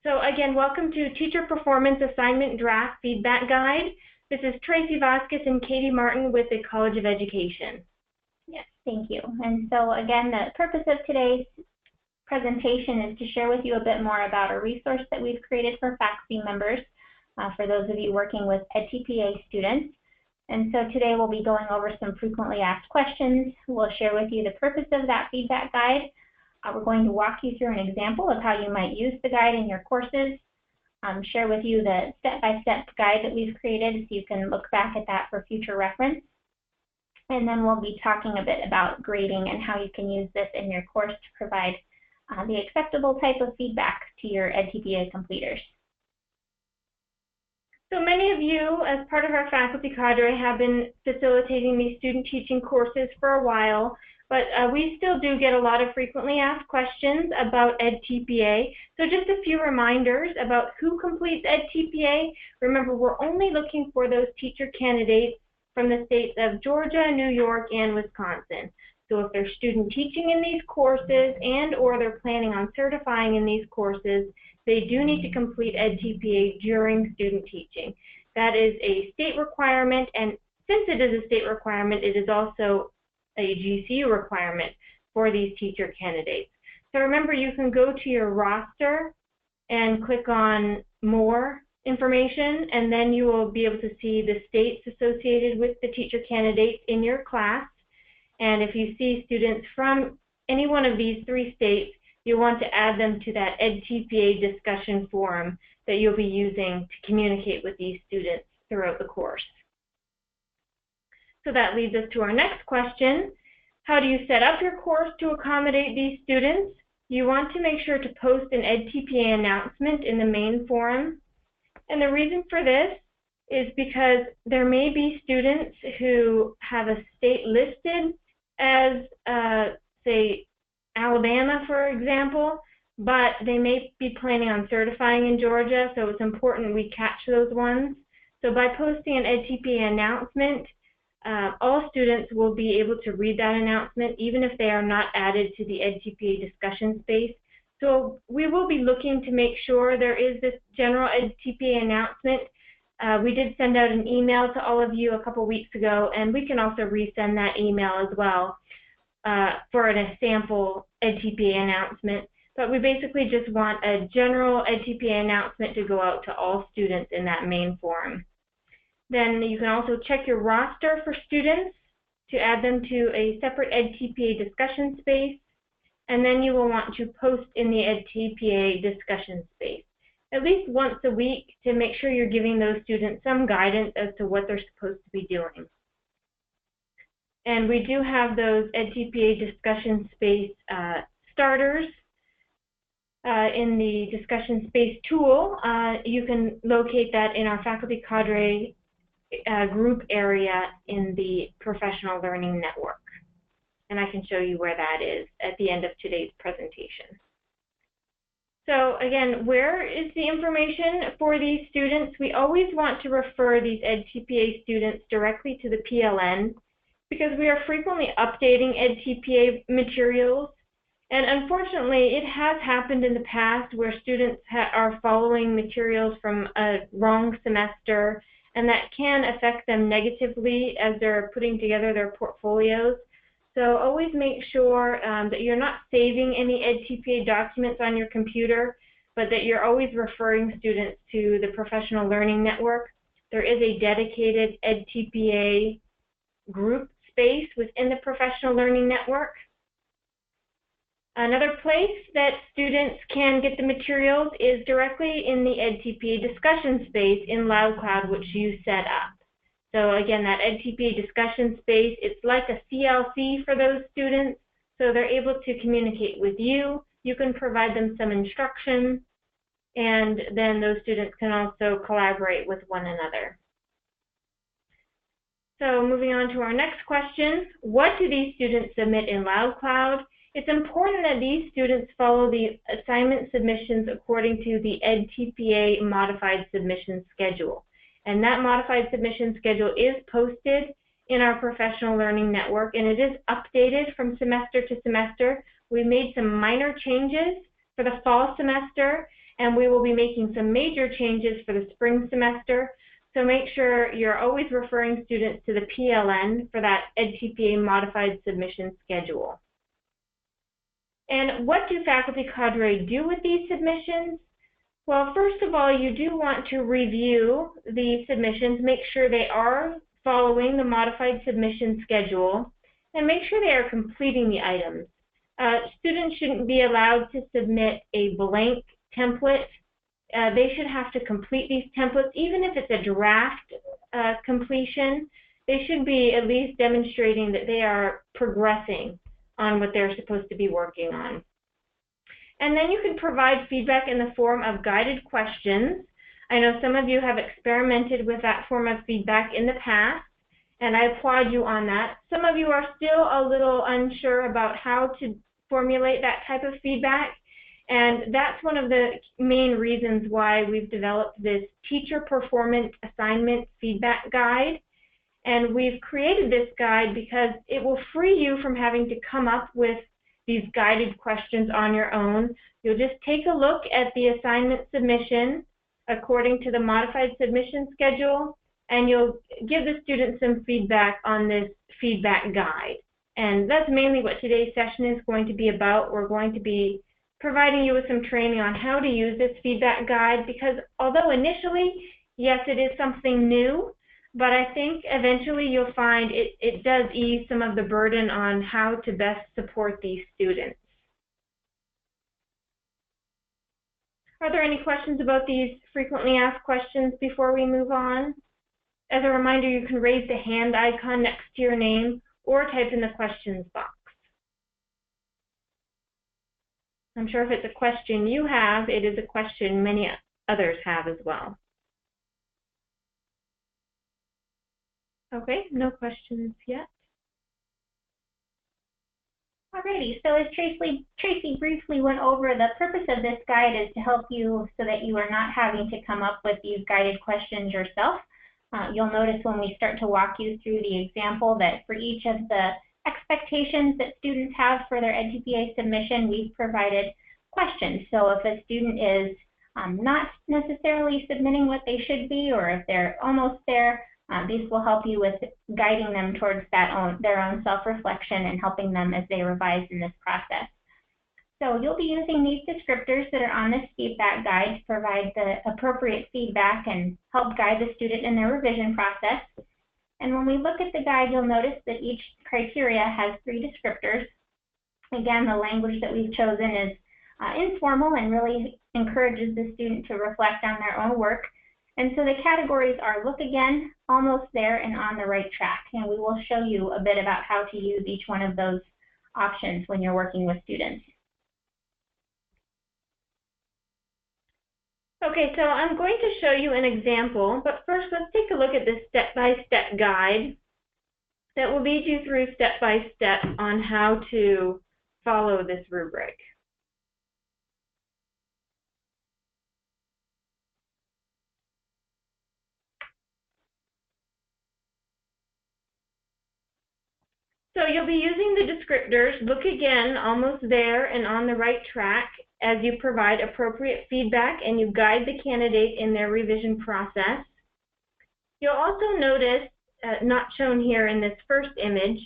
So again, welcome to Teacher Performance Assignment Draft Feedback Guide. This is Tracy Vasquez and Katie Martin with the College of Education. Yes, thank you. And so again, the purpose of today's presentation is to share with you a bit more about a resource that we've created for faculty members, for those of you working with EdTPA students. And so today we'll be going over some frequently asked questions. We'll share with you the purpose of that feedback guide. We're going to walk you through an example of how you might use the guide in your courses, share with you the step-by-step guide that we've created so you can look back at that for future reference. And then we'll be talking a bit about grading and how you can use this in your course to provide the acceptable type of feedback to your EdTPA completers. So many of you, as part of our faculty cadre, have been facilitating these student teaching courses for a while, but we still do get a lot of frequently asked questions about EdTPA. So just a few reminders about who completes EdTPA. Remember, we're only looking for those teacher candidates from the states of Georgia, New York, and Wisconsin. So if they're student teaching in these courses and or they're planning on certifying in these courses, they do need to complete EdTPA during student teaching. That is a state requirement, and since it is a state requirement, it is also a GCU requirement for these teacher candidates. So remember, you can go to your roster and click on More Information, and then you will be able to see the states associated with the teacher candidates in your class. And if you see students from any one of these three states, you'll want to add them to that EdTPA discussion forum that you'll be using to communicate with these students throughout the course. So that leads us to our next question. How do you set up your course to accommodate these students? You want to make sure to post an EdTPA announcement in the main forum. And the reason for this is because there may be students who have a state listed as, say, Alabama, for example, but they may be planning on certifying in Georgia, so it's important we catch those ones. So by posting an EdTPA announcement, all students will be able to read that announcement, even if they are not added to the EdTPA discussion space. So we will be looking to make sure there is this general EdTPA announcement. We did send out an email to all of you a couple weeks ago, and we can also resend that email as well for a sample EdTPA announcement. But we basically just want a general EdTPA announcement to go out to all students in that main forum. Then you can also check your roster for students to add them to a separate EdTPA discussion space, and then you will want to post in the EdTPA discussion space at least once a week to make sure you're giving those students some guidance as to what they're supposed to be doing. And we do have those EdTPA discussion space starters in the discussion space tool. You can locate that in our faculty cadre group area in the Professional Learning Network. And I can show you where that is at the end of today's presentation. So again, where is the information for these students? We always want to refer these EdTPA students directly to the PLN because we are frequently updating EdTPA materials. And unfortunately, it has happened in the past where students are following materials from a wrong semester, and that can affect them negatively as they're putting together their portfolios. So always make sure that you're not saving any EdTPA documents on your computer, but that you're always referring students to the Professional Learning Network. There is a dedicated EdTPA group space within the Professional Learning Network. Another place that students can get the materials is directly in the EdTPA discussion space in LoudCloud, which you set up. So again, that EdTPA discussion space, it's like a CLC for those students, so they're able to communicate with you. You can provide them some instruction, and then those students can also collaborate with one another. So moving on to our next question, what do these students submit in LoudCloud? It's important that these students follow the assignment submissions according to the EdTPA modified submission schedule. And that modified submission schedule is posted in our Professional Learning Network, and it is updated from semester to semester. We made some minor changes for the fall semester, and we will be making some major changes for the spring semester. So make sure you're always referring students to the PLN for that EdTPA modified submission schedule. And what do faculty cadre do with these submissions? Well, first of all, you do want to review the submissions, make sure they are following the modified submission schedule, and make sure they are completing the items. Students shouldn't be allowed to submit a blank template. They should have to complete these templates, even if it's a draft completion. They should be at least demonstrating that they are progressing on what they're supposed to be working on. And then you can provide feedback in the form of guided questions. I know some of you have experimented with that form of feedback in the past, and I applaud you on that. Some of you are still a little unsure about how to formulate that type of feedback, and that's one of the main reasons why we've developed this teacher performance assignment feedback guide. And we've created this guide because it will free you from having to come up with these guided questions on your own. You'll just take a look at the assignment submission according to the modified submission schedule, and you'll give the students some feedback on this feedback guide. And that's mainly what today's session is going to be about. We're going to be providing you with some training on how to use this feedback guide, because although initially, yes, it is something new, but I think eventually you'll find it does ease some of the burden on how to best support these students. Are there any questions about these frequently asked questions before we move on? As a reminder, you can raise the hand icon next to your name or type in the questions box. I'm sure if it's a question you have, it is a question many others have as well. Okay, no questions yet. Alrighty, so as Tracy briefly went over, the purpose of this guide is to help you so that you are not having to come up with these guided questions yourself. You'll notice when we start to walk you through the example that for each of the expectations that students have for their EdTPA submission, we've provided questions. So if a student is not necessarily submitting what they should be, or if they're almost there, these will help you with guiding them towards their own self-reflection and helping them as they revise in this process. So you'll be using these descriptors that are on this feedback guide to provide the appropriate feedback and help guide the student in their revision process. And when we look at the guide, you'll notice that each criteria has 3 descriptors. Again, the language that we've chosen is informal and really encourages the student to reflect on their own work. And so the categories are look again, almost there, and on the right track. And we will show you a bit about how to use each one of those options when you're working with students. Okay, so I'm going to show you an example, but first let's take a look at this step-by-step guide that will lead you through step-by-step on how to follow this rubric. So you'll be using the descriptors, look again, almost there, and on the right track, as you provide appropriate feedback and you guide the candidate in their revision process. You'll also notice, not shown here in this first image,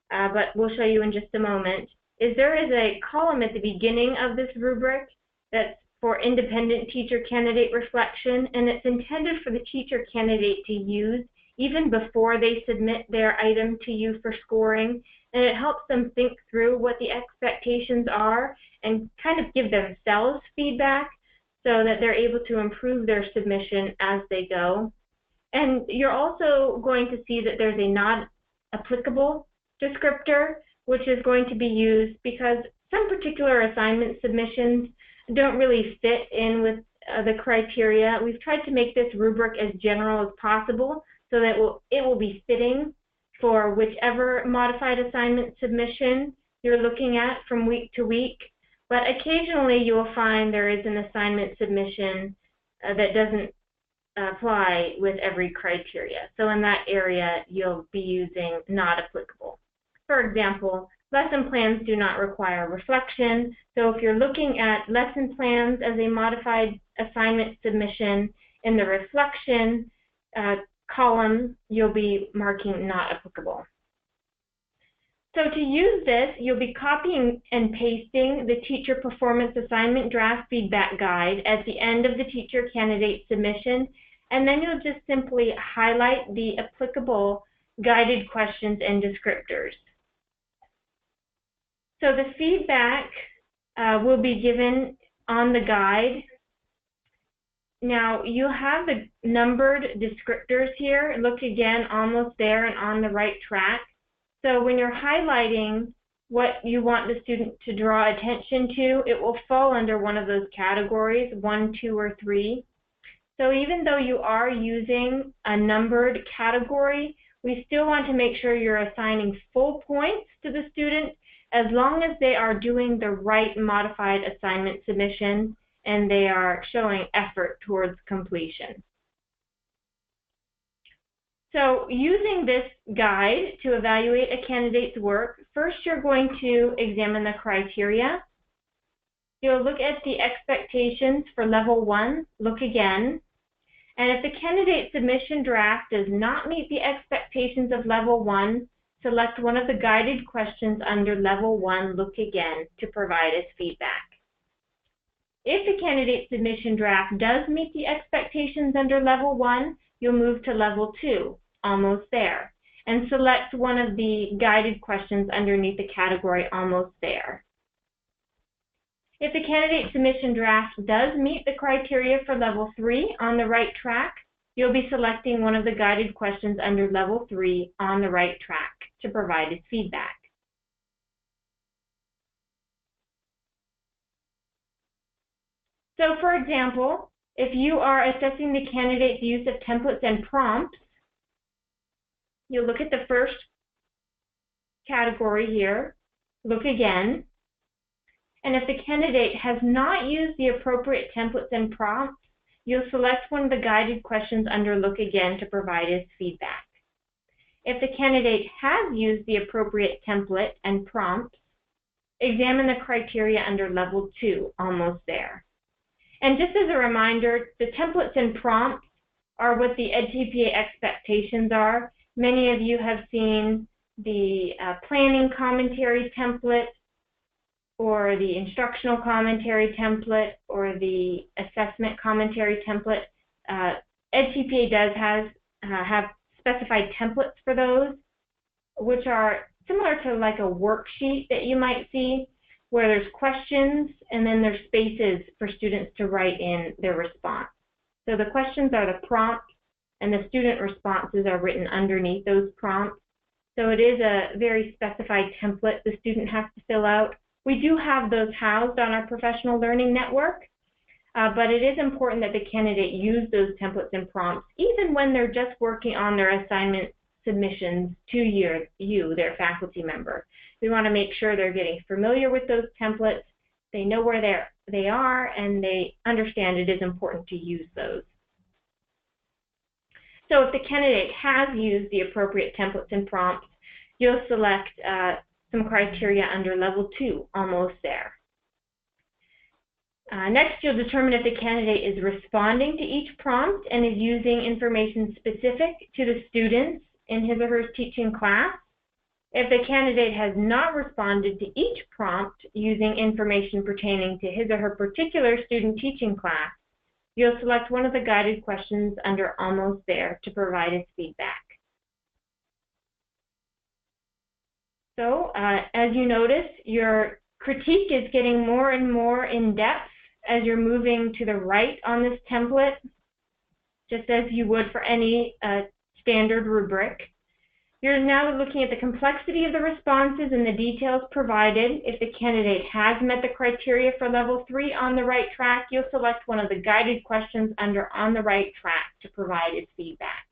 but we'll show you in just a moment, is there is a column at the beginning of this rubric that's for independent teacher candidate reflection, and it's intended for the teacher candidate to use even before they submit their item to you for scoring, and it helps them think through what the expectations are and kind of give themselves feedback so that they're able to improve their submission as they go. And you're also going to see that there's a not applicable descriptor, which is going to be used because some particular assignment submissions don't really fit in with the criteria. We've tried to make this rubric as general as possible so that it will be fitting for whichever modified assignment submission you're looking at from week to week. But occasionally you will find there is an assignment submission that doesn't apply with every criteria. So in that area, you'll be using not applicable. For example, Lesson plans do not require reflection, so if you're looking at lesson plans as a modified assignment submission, in the reflection column, you'll be marking not applicable. So to use this, you'll be copying and pasting the teacher performance assignment draft feedback guide at the end of the teacher candidate submission, and then you'll just simply highlight the applicable guided questions and descriptors. So the feedback will be given on the guide. Now you have the numbered descriptors here. Look again, almost there and on the right track. So when you're highlighting what you want the student to draw attention to, it will fall under one of those categories, 1, 2, or 3. So even though you are using a numbered category, we still want to make sure you're assigning full points to the student as long as they are doing the right modified assignment submission and they are showing effort towards completion. So using this guide to evaluate a candidate's work, first you're going to examine the criteria. You'll look at the expectations for level 1, look again. And if the candidate submission draft does not meet the expectations of level 1, select one of the guided questions under level 1, look again, to provide as feedback. If the candidate submission draft does meet the expectations under level 1, you'll move to level 2, almost there, and select one of the guided questions underneath the category almost there. If the candidate submission draft does meet the criteria for level 3 on the right track, you'll be selecting one of the guided questions under level 3 on the right track to provide as feedback. So for example, if you are assessing the candidate's use of templates and prompts, you'll look at the first category here, look again, and if the candidate has not used the appropriate templates and prompts, you'll select one of the guided questions under look again to provide as feedback. If the candidate has used the appropriate template and prompts, examine the criteria under level 2, almost there. And just as a reminder, the templates and prompts are what the EdTPA expectations are. Many of you have seen the planning commentary template, or the instructional commentary template, or the assessment commentary template. EdTPA does have specified templates for those, which are similar to like a worksheet that you might see, where there's questions and then there's spaces for students to write in their response. So the questions are the prompts and the student responses are written underneath those prompts. So it is a very specified template the student has to fill out. We do have those housed on our professional learning network, but it is important that the candidate use those templates and prompts even when they're just working on their assignment submissions to you, their faculty member. We want to make sure they're getting familiar with those templates, they know where they are, and they understand it is important to use those. So if the candidate has used the appropriate templates and prompts, you'll select some criteria under level 2, almost there. Next, you'll determine if the candidate is responding to each prompt and is using information specific to the students in his or her teaching class. If the candidate has not responded to each prompt using information pertaining to his or her particular student teaching class, you'll select one of the guided questions under almost there to provide as feedback. So, as you notice, your critique is getting more and more in depth as you're moving to the right on this template, just as you would for any standard rubric. You're now looking at the complexity of the responses and the details provided. If the candidate has met the criteria for level 3 on the right track, you'll select one of the guided questions under on the right track to provide its feedback.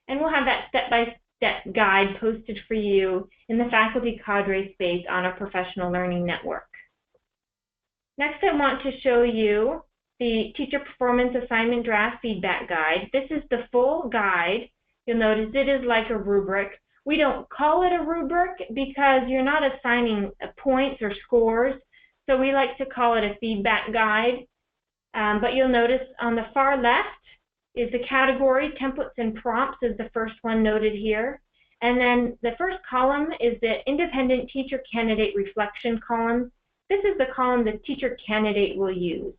And we'll have that step-by-step guide posted for you in the faculty Cadre space on our professional learning network. Next, I want to show you the Teacher Performance Assignment Draft Feedback Guide. This is the full guide. You'll notice it is like a rubric. We don't call it a rubric because you're not assigning points or scores, so we like to call it a feedback guide. But you'll notice on the far left is the category, templates and prompts is the first one noted here. And then the first column is the independent teacher candidate reflection column. This is the column the teacher candidate will use.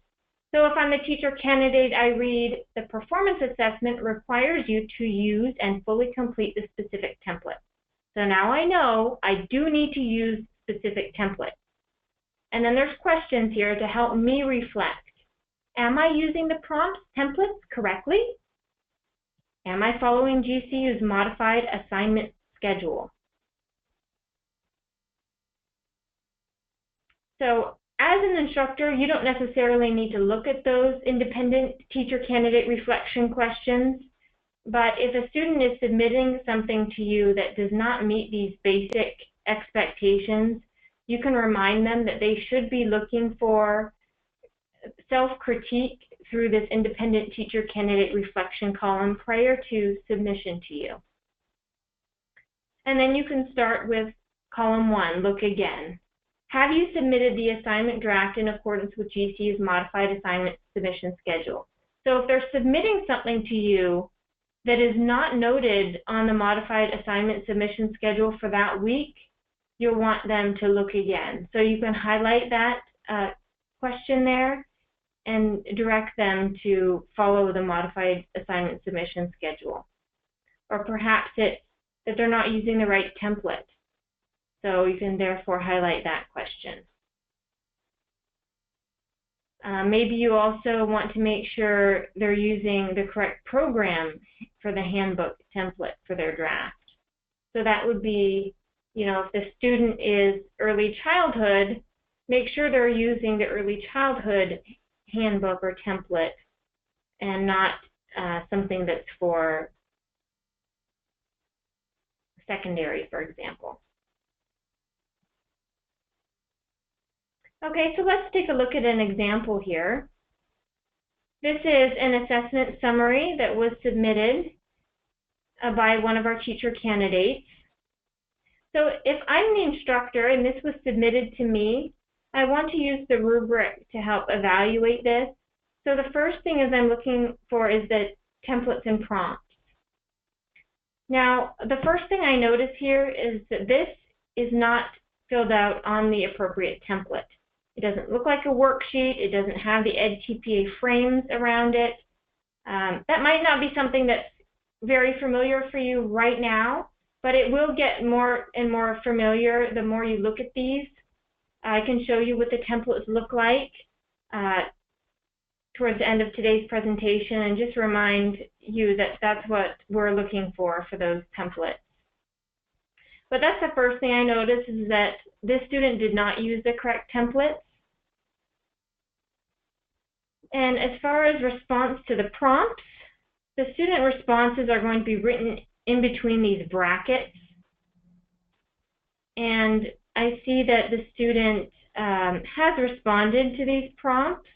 So if I'm a teacher candidate, I read the performance assessment requires you to use and fully complete the specific template. So now I know I do need to use specific template. And then there's questions here to help me reflect. Am I using the prompts templates correctly? Am I following GCU's modified assignment schedule? So as an instructor, you don't necessarily need to look at those independent teacher candidate reflection questions, but if a student is submitting something to you that does not meet these basic expectations, you can remind them that they should be looking for self-critique through this independent teacher candidate reflection column prior to submission to you. And then you can start with column 1, look again. Have you submitted the assignment draft in accordance with GCU's modified assignment submission schedule? So if they're submitting something to you that is not noted on the modified assignment submission schedule for that week, you'll want them to look again. So you can highlight that question there and direct them to follow the modified assignment submission schedule. Or perhaps it's that they're not using the right template. So you can therefore highlight that question. Maybe you also want to make sure they're using the correct program for the handbook template for their draft. So that would be, if the student is early childhood, make sure they're using the early childhood handbook or template and not something that's for secondary, for example. Okay, so let's take a look at an example here. This is an assessment summary that was submitted by one of our teacher candidates. So if I'm the instructor and this was submitted to me, I want to use the rubric to help evaluate this. So the first thing is I'm looking for is the templates and prompts. Now, the first thing I notice here is that this is not filled out on the appropriate template. It doesn't look like a worksheet. It doesn't have the EdTPA frames around it. That might not be something that's very familiar for you right now, but it will get more and more familiar the more you look at these. I can show you what the templates look like towards the end of today's presentation and just remind you that that's what we're looking for those templates. But that's the first thing I noticed, is that this student did not use the correct templates. And as far as response to the prompts, the student responses are going to be written in between these brackets. And I see that the student has responded to these prompts,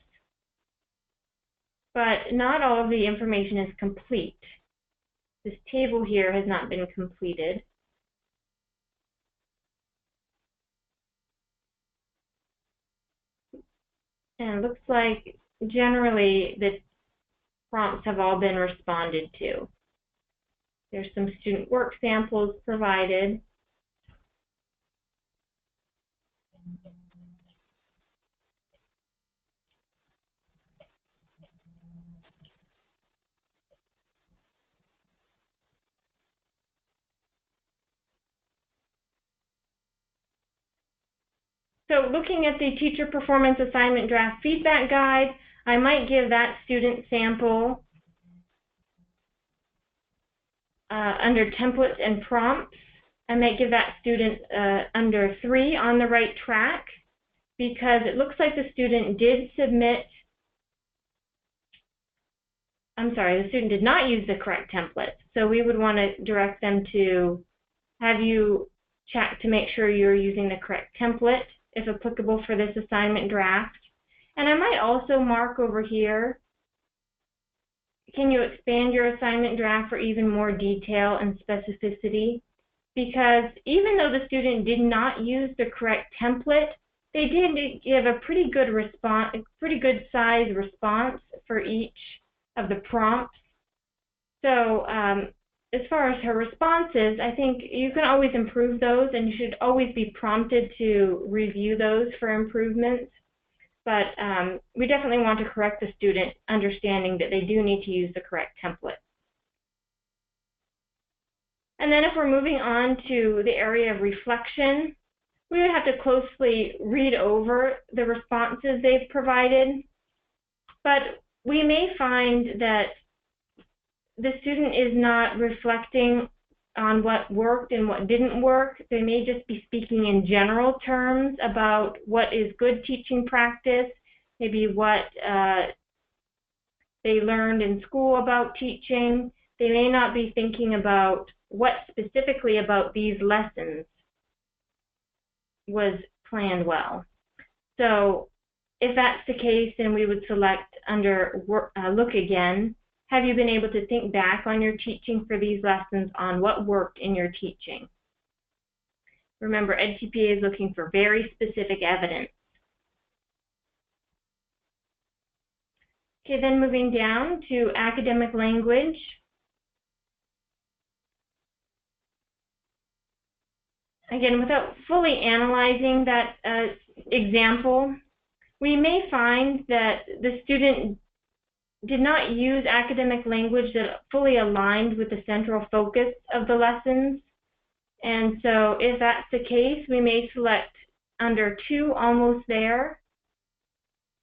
but not all of the information is complete. This table here has not been completed. And it looks like generally the prompts have all been responded to. There's some student work samples provided. So looking at the Teacher Performance Assignment Draft Feedback Guide, I might give that student sample under Templates and Prompts. I might give that student under 3 on the right track, because it looks like the student did submit, the student did not use the correct template. So we would want to direct them to have you check to make sure you're using the correct template, if applicable, for this assignment draft. And I might also mark over here, can you expand your assignment draft for even more detail and specificity? Because even though the student did not use the correct template, they did give a pretty good response, a pretty good size response for each of the prompts. So as far as her responses, I think you can always improve those, and you should always be prompted to review those for improvements. But we definitely want to correct the student, understanding that they do need to use the correct template. And then if we're moving on to the area of reflection, we would have to closely read over the responses they've provided. But we may find that the student is not reflecting on what worked and what didn't work. They may just be speaking in general terms about what is good teaching practice, maybe what they learned in school about teaching. They may not be thinking about what specifically about these lessons was planned well. So if that's the case, then we would select under Look Again. Have you been able to think back on your teaching for these lessons on what worked in your teaching? Remember, EdTPA is looking for very specific evidence. Okay, then moving down to academic language. Again, without fully analyzing that example, we may find that the student did not use academic language that fully aligned with the central focus of the lessons. And so if that's the case, we may select under 2, Almost There.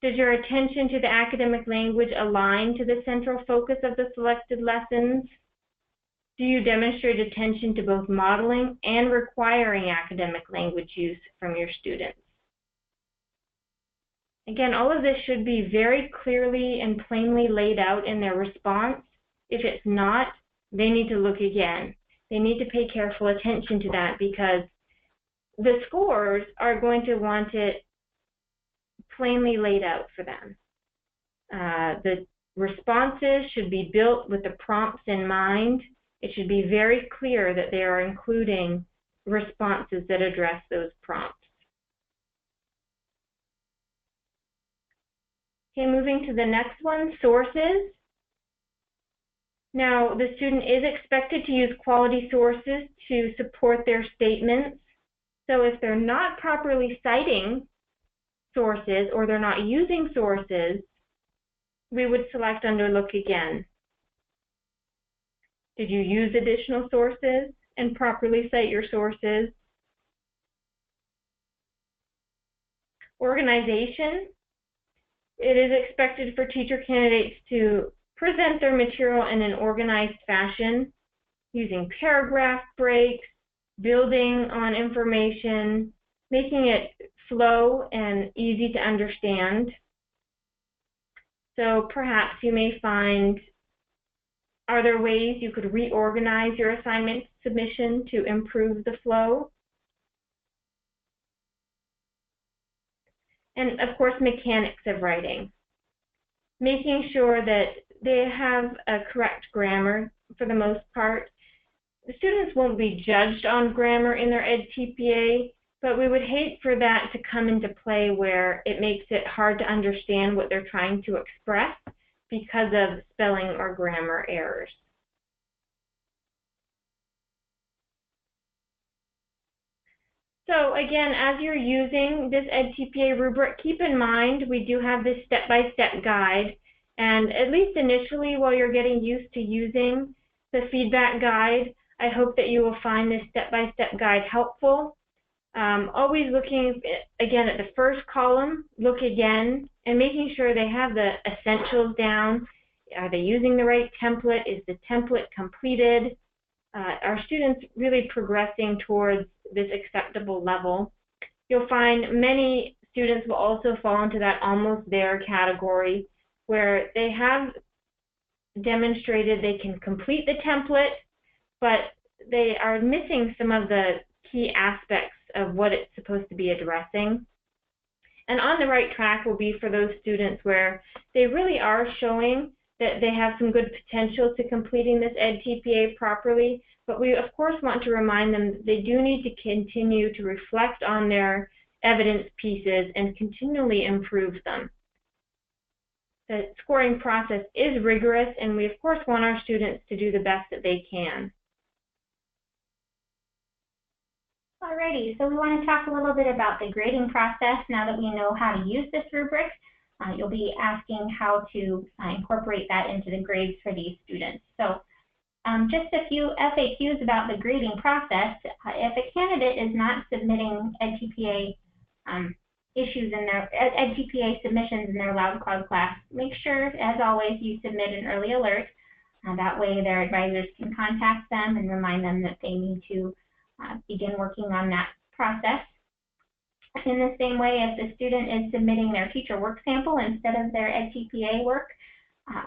Does your attention to the academic language align to the central focus of the selected lessons? Do you demonstrate attention to both modeling and requiring academic language use from your students? Again, all of this should be very clearly and plainly laid out in their response. If it's not, they need to look again. They need to pay careful attention to that, because the scores are going to want it plainly laid out for them. The responses should be built with the prompts in mind. It should be very clear that they are including responses that address those prompts. Okay, moving to the next one, sources. Now, the student is expected to use quality sources to support their statements. So if they're not properly citing sources or they're not using sources, we would select under Look Again. Did you use additional sources and properly cite your sources? Organization. It is expected for teacher candidates to present their material in an organized fashion, using paragraph breaks, building on information, making it flow and easy to understand. So perhaps you may find, are there ways you could reorganize your assignment submission to improve the flow? And of course, mechanics of writing. Making sure that they have a correct grammar for the most part. The students won't be judged on grammar in their EdTPA, but we would hate for that to come into play where it makes it hard to understand what they're trying to express because of spelling or grammar errors. So again, as you're using this EdTPA rubric, keep in mind we do have this step-by-step guide, and at least initially while you're getting used to using the feedback guide, I hope that you will find this step-by-step guide helpful. Always looking again at the first column, Look Again, and making sure they have the essentials down. Are they using the right template? Is the template completed? Are students really progressing towards this acceptable level? You'll find many students will also fall into that almost there category, where they have demonstrated they can complete the template, but they are missing some of the key aspects of what it's supposed to be addressing. And on the right track will be for those students where they really are showing that they have some good potential to completing this EdTPA properly, but we of course want to remind them that they do need to continue to reflect on their evidence pieces and continually improve them. The scoring process is rigorous, and we of course want our students to do the best that they can. Alrighty, so we want to talk a little bit about the grading process now that we know how to use this rubric. You'll be asking how to incorporate that into the grades for these students. So just a few FAQs about the grading process. If a candidate is not submitting EdTPA issues in their EdTPA submissions in their Loud Cloud class, make sure, as always, you submit an early alert. That way their advisors can contact them and remind them that they need to begin working on that process. In the same way, if the student is submitting their teacher work sample instead of their EdTPA work,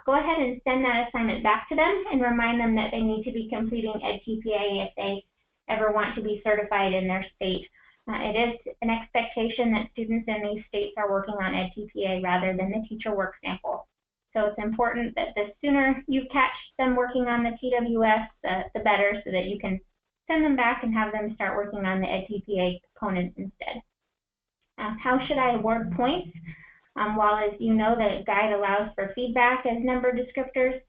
go ahead and send that assignment back to them and remind them that they need to be completing EdTPA if they ever want to be certified in their state. It is an expectation that students in these states are working on EdTPA rather than the teacher work sample. So it's important that the sooner you catch them working on the TWS, the better, so that you can send them back and have them start working on the EdTPA components instead. How should I award points? While, as you know, the guide allows for feedback as number descriptors,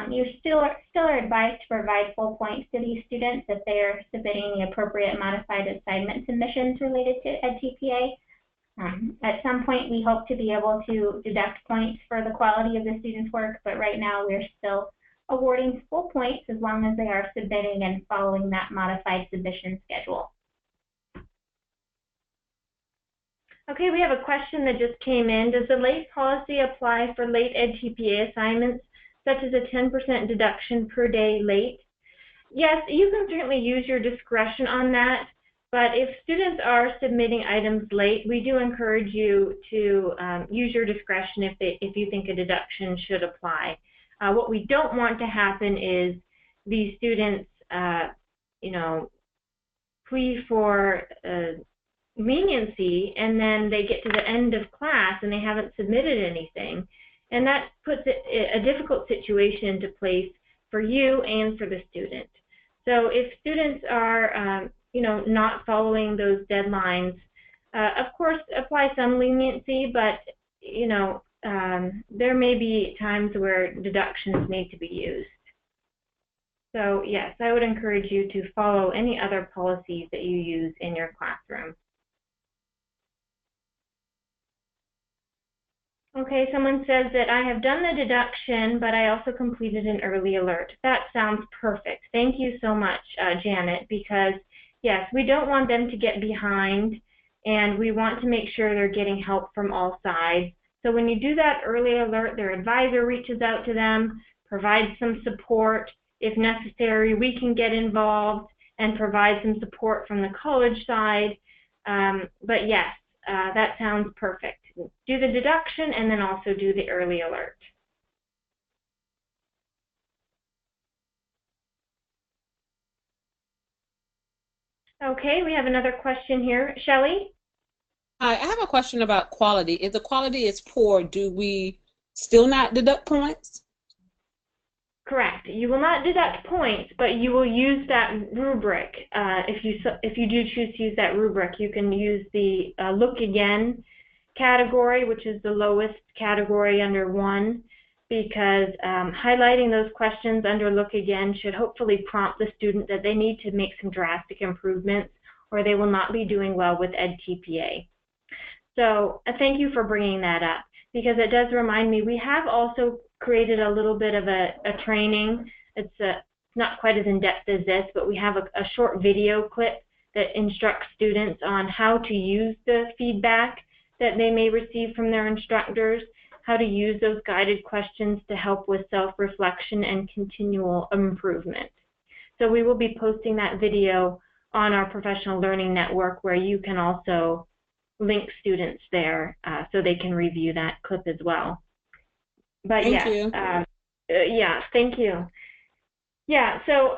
you still are advised to provide full points to these students if they are submitting the appropriate modified assignment submissions related to EdTPA. At some point, we hope to be able to deduct points for the quality of the student's work, but right now we're still awarding full points as long as they are submitting and following that modified submission schedule. Okay, we have a question that just came in. Does the late policy apply for late EdTPA assignments, such as a 10% deduction per day late? Yes, you can certainly use your discretion on that, but if students are submitting items late, we do encourage you to use your discretion if you think a deduction should apply. What we don't want to happen is these students, plea for leniency, and then they get to the end of class and they haven't submitted anything. And that puts a difficult situation into place for you and for the student. So if students are, not following those deadlines, of course, apply some leniency, but, there may be times where deductions need to be used. So yes, I would encourage you to follow any other policies that you use in your classroom. Okay, someone says that I have done the deduction, but I also completed an early alert. That sounds perfect. Thank you so much, Janet, because yes, we don't want them to get behind, and we want to make sure they're getting help from all sides. So when you do that early alert, their advisor reaches out to them, provides some support. If necessary, we can get involved and provide some support from the college side. But yes, that sounds perfect. Do the deduction and then also do the early alert. Okay, we have another question here. Shelley? Hi, I have a question about quality. If the quality is poor, do we still not deduct points? Correct. You will not deduct points, but you will use that rubric. If you do choose to use that rubric, you can use the Look Again category, which is the lowest category under 1, because highlighting those questions under Look Again should hopefully prompt the student that they need to make some drastic improvements, or they will not be doing well with EdTPA. So thank you for bringing that up, because it does remind me we have also created a little bit of a training. It's not quite as in-depth as this, but we have a short video clip that instructs students on how to use the feedback that they may receive from their instructors, how to use those guided questions to help with self-reflection and continual improvement. So we will be posting that video on our Professional Learning Network, where you can also link students there so they can review that clip as well. But Thank you. Yeah, thank you. Yeah, so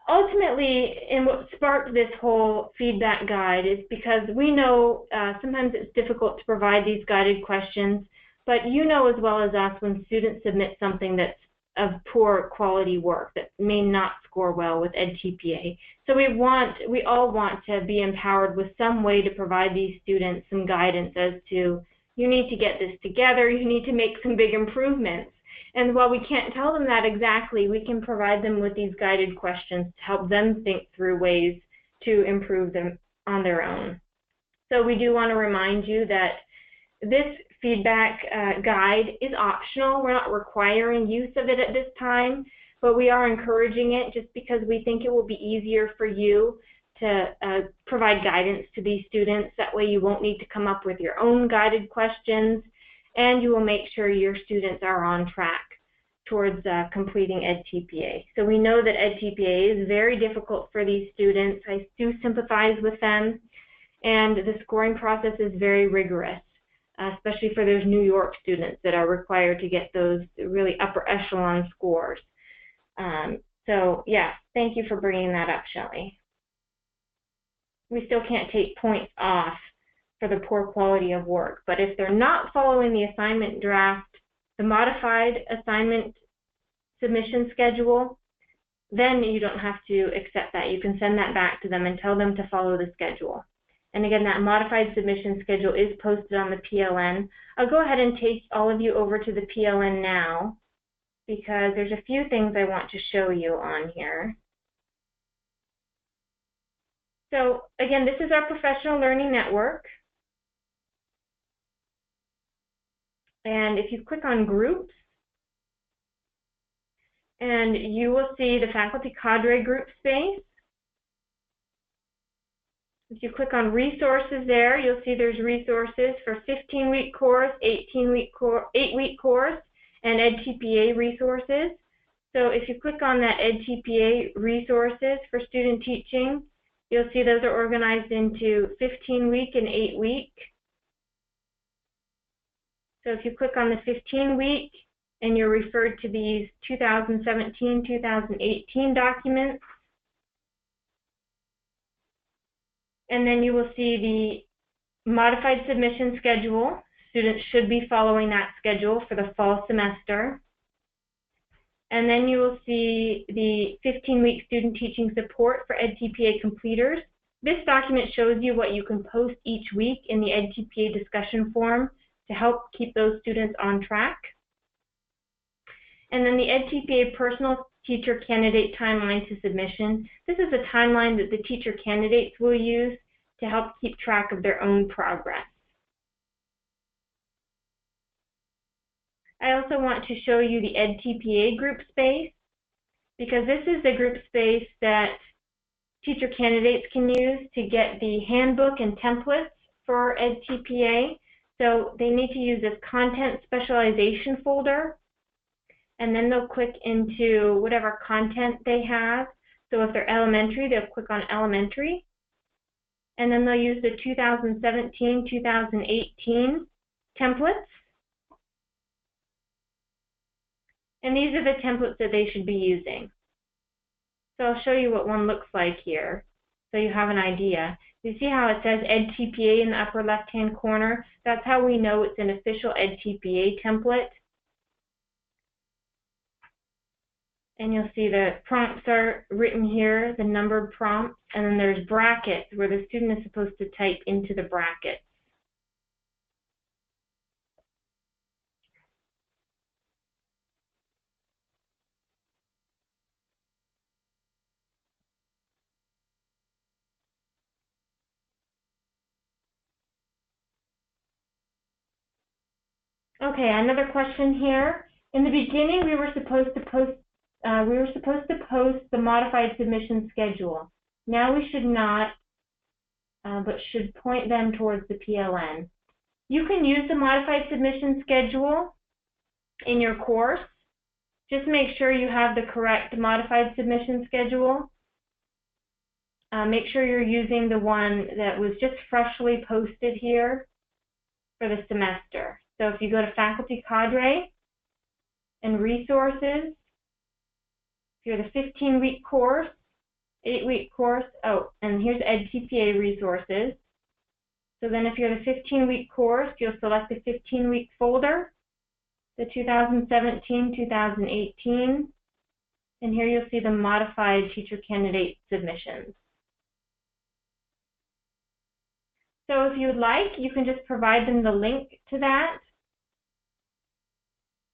ultimately, and what sparked this whole feedback guide is because we know sometimes it's difficult to provide these guided questions, but you know as well as us when students submit something that's of poor quality work that may not score well with EdTPA. So we all want to be empowered with some way to provide these students some guidance as to, you need to get this together, you need to make some big improvements. And while we can't tell them that exactly, we can provide them with these guided questions to help them think through ways to improve them on their own. So we do want to remind you that this feedback guide is optional. We're not requiring use of it at this time, but we are encouraging it just because we think it will be easier for you to provide guidance to these students. That way you won't need to come up with your own guided questions, and you will make sure your students are on track towards completing EdTPA. So we know that EdTPA is very difficult for these students. I do sympathize with them, and the scoring process is very rigorous, especially for those New York students that are required to get those really upper echelon scores. So yeah, thank you for bringing that up, Shelley. We still can't take points off for the poor quality of work, but if they're not following the assignment draft, the modified assignment submission schedule, then you don't have to accept that. You can send that back to them and tell them to follow the schedule. And again, that modified submission schedule is posted on the PLN. I'll go ahead and take all of you over to the PLN now, because there's a few things I want to show you on here. So again, this is our professional learning network. And if you click on groups, and you will see the faculty cadre group space. If you click on resources there, you'll see there's resources for 15-week course, 8-week course, and EdTPA resources. So if you click on that EdTPA resources for student teaching, you'll see those are organized into 15-week and 8-week. So if you click on the 15-week and you're referred to these 2017-2018 documents, and then you will see the modified submission schedule. Students should be following that schedule for the fall semester. And then you will see the 15-week student teaching support for EdTPA completers. This document shows you what you can post each week in the EdTPA discussion forum to help keep those students on track. And then the EdTPA personal teacher candidate timeline to submission. This is a timeline that the teacher candidates will use to help keep track of their own progress. I also want to show you the EdTPA group space, because this is the group space that teacher candidates can use to get the handbook and templates for EdTPA. So they need to use this content specialization folder, and then they'll click into whatever content they have. So if they're elementary, they'll click on elementary, and then they'll use the 2017-2018 templates. And these are the templates that they should be using. So I'll show you what one looks like here, so you have an idea. You see how it says EdTPA in the upper left-hand corner? That's how we know it's an official EdTPA template. And you'll see the prompts are written here, the numbered prompts, and then there's brackets where the student is supposed to type into the brackets. Okay, another question here. In the beginning, we were supposed to post the modified submission schedule. Now we should not, but should point them towards the PLN. You can use the modified submission schedule in your course. Just make sure you have the correct modified submission schedule. Make sure you're using the one that was just freshly posted here for the semester. So if you go to Faculty Cadre and Resources, if you're the 15-week course, 8-week course. Oh, and here's EdTPA resources. So then if you're the 15-week course, you'll select the 15-week folder, the 2017-2018, and here you'll see the modified teacher candidate submissions. So if you'd like, you can just provide them the link to that,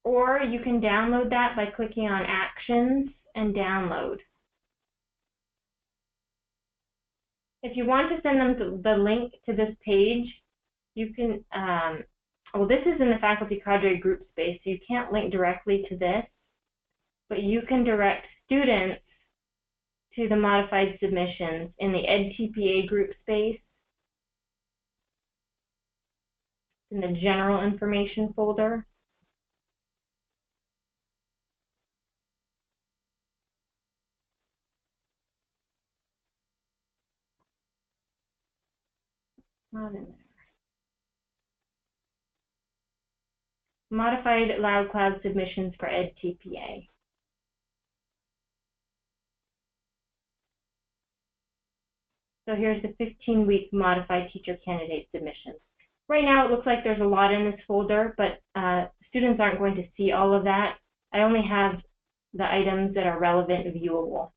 or you can download that by clicking on Actions and Download. If you want to send them the link to this page, you can, well, this is in the Faculty Cadre group space, so you can't link directly to this, but you can direct students to the modified submissions in the EdTPA group space, in the General Information folder. Not in there. Modified Loud Cloud submissions for EdTPA. So here's the 15-week modified teacher candidate submissions. Right now it looks like there's a lot in this folder, but students aren't going to see all of that. I only have the items that are relevant and viewable.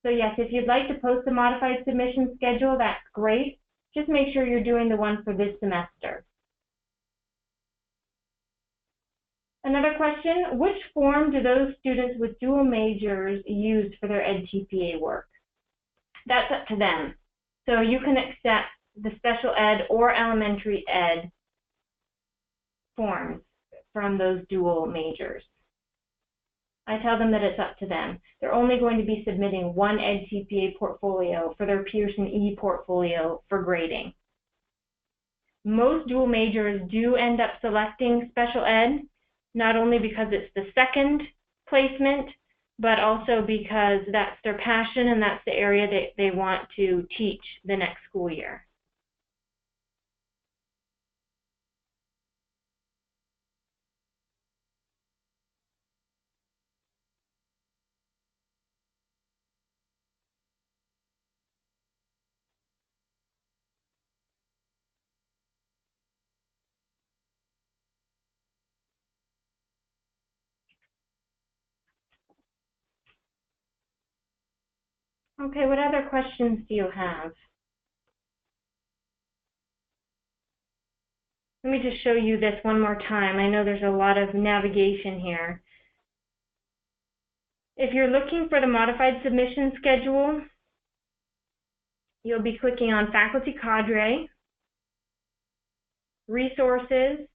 So yes, if you'd like to post a modified submission schedule, that's great. Just make sure you're doing the one for this semester. Another question, which form do those students with dual majors use for their EdTPA work? That's up to them. So you can accept the special ed or elementary ed forms from those dual majors. I tell them that it's up to them. They're only going to be submitting one EdTPA portfolio for their Pearson E portfolio for grading. Most dual majors do end up selecting special ed, not only because it's the second placement, but also because that's their passion and that's the area that they want to teach the next school year. Okay, what other questions do you have? Let me just show you this one more time. I know there's a lot of navigation here. If you're looking for the modified submission schedule, you'll be clicking on Faculty Cadre, Resources,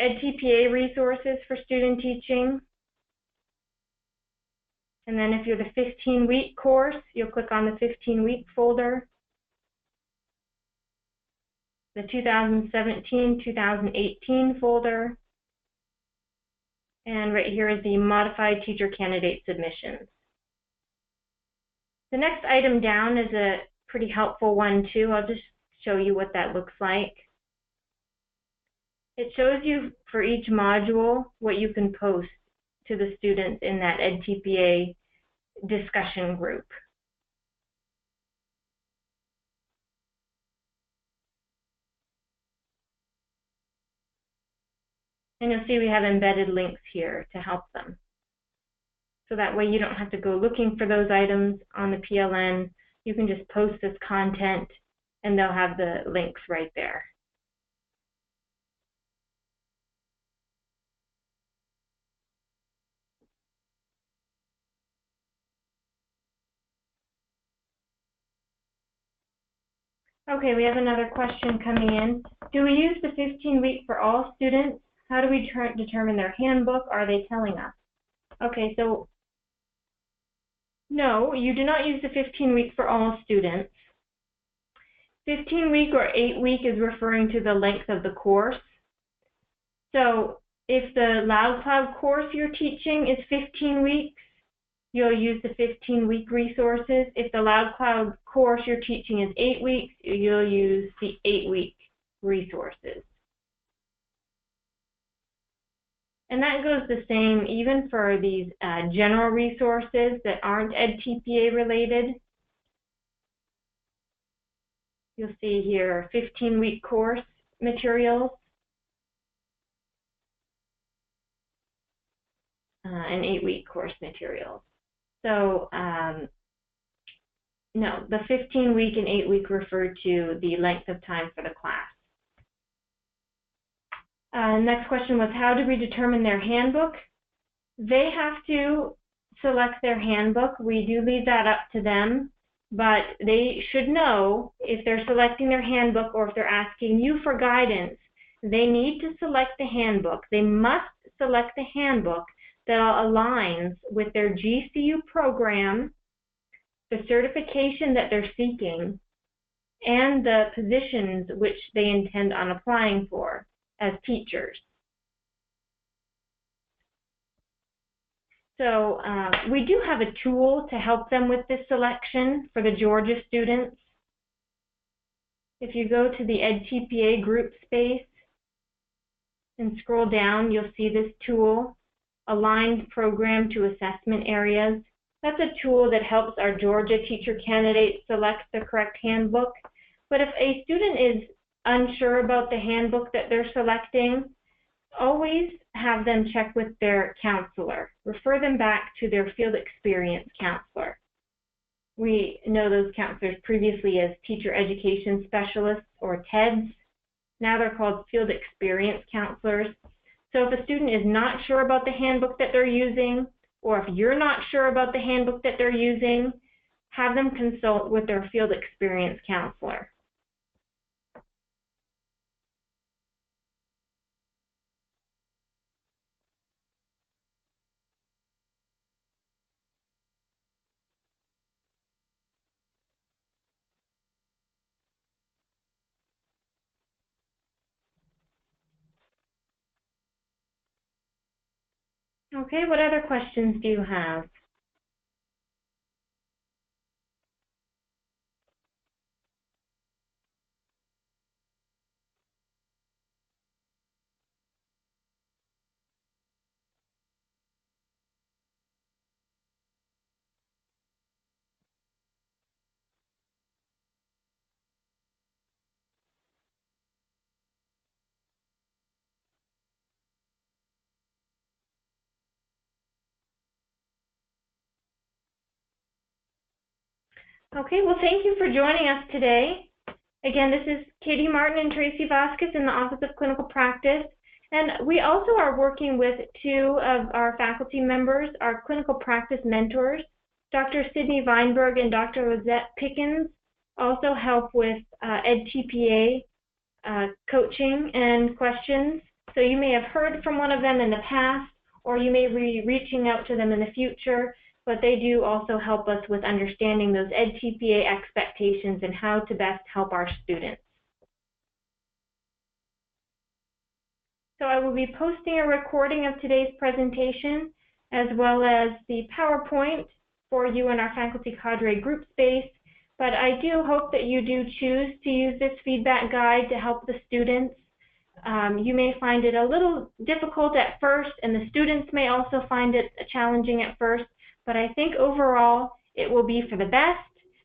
EdTPA resources for student teaching. And then if you're the 15-week course, you'll click on the 15-week folder, the 2017-2018 folder, and right here is the modified teacher candidate submissions. The next item down is a pretty helpful one too. I'll just show you what that looks like. It shows you for each module what you can post to the students in that EdTPA discussion group. And you'll see we have embedded links here to help them. So that way you don't have to go looking for those items on the PLN. You can just post this content and they'll have the links right there. Okay, we have another question coming in. Do we use the 15-week for all students? How do we determine their handbook? Are they telling us? Okay, so no, you do not use the 15-week for all students. 15-week or 8-week is referring to the length of the course. So if the Loud Cloud course you're teaching is 15 weeks, you'll use the 15-week resources. If the Loud Cloud course you're teaching is 8 weeks, you'll use the 8-week resources. And that goes the same even for these general resources that aren't EdTPA related. You'll see here 15-week course materials and 8-week course materials. So no, the 15-week and 8-week refer to the length of time for the class. Next question was, how do we determine their handbook? They have to select their handbook. We do leave that up to them, but they should know if they're selecting their handbook or if they're asking you for guidance, they need to select the handbook. They must select the handbook that aligns with their GCU program, the certification that they're seeking, and the positions which they intend on applying for as teachers. So we do have a tool to help them with this selection for the Georgia students. If you go to the EdTPA group space and scroll down, you'll see this tool, Aligned Program to Assessment Areas. That's a tool that helps our Georgia teacher candidates select the correct handbook. But if a student is unsure about the handbook that they're selecting, always have them check with their counselor. Refer them back to their field experience counselor. We know those counselors previously as teacher education specialists or TEDs. Now they're called field experience counselors. So if a student is not sure about the handbook that they're using, or if you're not sure about the handbook that they're using, have them consult with their field experience counselor. Okay, what other questions do you have? Okay, well, thank you for joining us today. Again, this is Katie Martin and Tracy Vasquez in the Office of Clinical Practice. And we also are working with two of our faculty members, our clinical practice mentors. Dr. Sydney Weinberg and Dr. Lizette Pickens also help with EdTPA coaching and questions. So you may have heard from one of them in the past, or you may be reaching out to them in the future, but they do also help us with understanding those EdTPA expectations and how to best help our students. So I will be posting a recording of today's presentation as well as the PowerPoint for you in our faculty cadre group space, but I do hope that you do choose to use this feedback guide to help the students. You may find it a little difficult at first, and the students may also find it challenging at first, but I think overall it will be for the best,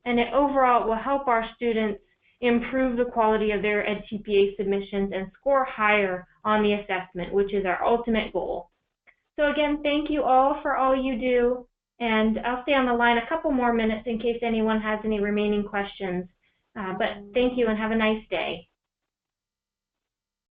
and overall it will help our students improve the quality of their EdTPA submissions and score higher on the assessment, which is our ultimate goal. So again, thank you all for all you do, and I'll stay on the line a couple more minutes in case anyone has any remaining questions. But thank you and have a nice day.